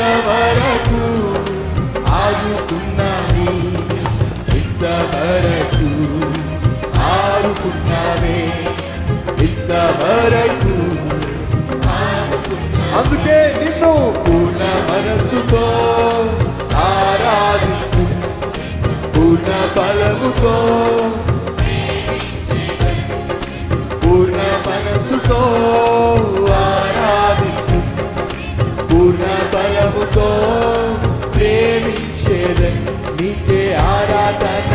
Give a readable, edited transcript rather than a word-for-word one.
ఇంతవరకు ఆదుకున్నావు, ఇంతవరకు ఆదుకున్నావే, ఇంతవరకు. అందుకే నిన్ను పూర్ణ మనస్సుతో ఆరాధించు, పూర్ణ బలముతో, పూర్ణ మనస్సుతో ఆరాధించు, పూర్ణ బలముతో ప్రేమించేదన్. నీకే ఆరాధన.